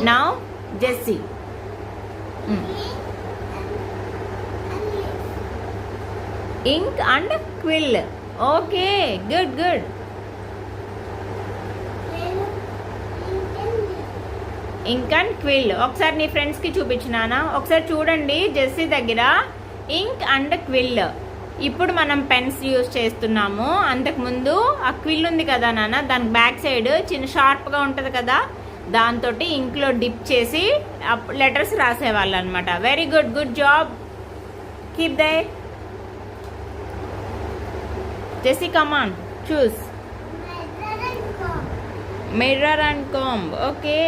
Now, Jessie. Ink and quill. Okay, good, good. Ink and quill. ఒకసారి నీ ఫ్రెండ్స్కి చూపించినానా? ఒకసారి చూడండి జెస్సీ దగ్గర ఇంక్ అండ్ క్విల్. ఇప్పుడు మనం పెన్స్ యూజ్ చేస్తున్నాము. అంతకుముందు ఆ క్విల్ ఉంది కదా నాన్న, దానికి బ్యాక్ సైడ్ చిన్న షార్ప్గా ఉంటుంది కదా, దాంతో ఇంక్లో డిప్ చేసి లెటర్స్ రాసేవాళ్ళు అనమాట. Very good, good job. Keep దే. Jessie come on, shoes. Mirror and comb. Okay,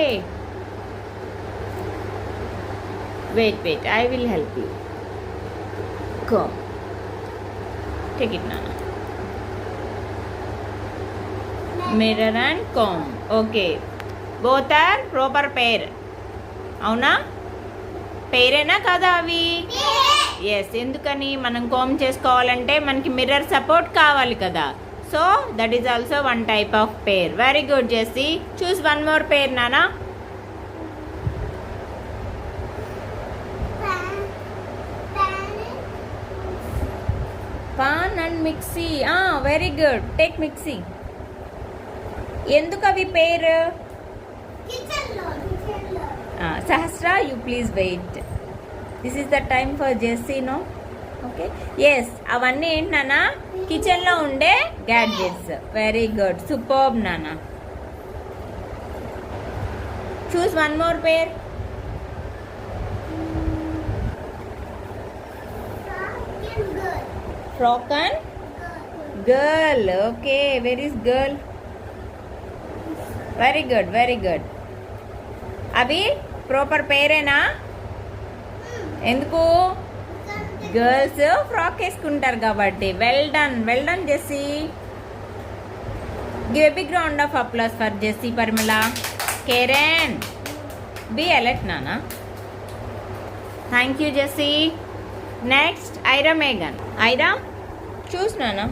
wait, I will help you. Comb. Take it, Nana. Mirror and comb. Okay, both are proper pair. అవునా? పేరేనా కదా అవి? Yes. ఎందుకని? మనం comb చేసుకోవాలంటే మనకి mirror support కావాలి కదా. So that is also one type of pair. Very good Jessie. Choose one more pair నానా. Pan and mixie. Very good. Take mixie. ఎందుకు అవి pair? Sahasra, you please wait. This is the time for Jessie, no? Okay, yes. అవన్నీ ఏంటి నాన్న? కిచెన్లో ఉండే gadgets. Very good, superb నాన్న. చూస్ one more pair. Frock and girl. Okay, where is girl? Very good, very good. అవి proper పేరేనా? ఎందుకు? Girls frock వేసుకుంటారు కాబట్టి. Well done, well done Jessie. Give a big round of applause for Jessie. Parimala, Karen, be alert నానా. Thank you Jessie. Next Aira మేఘన్. Aira, choose నానా.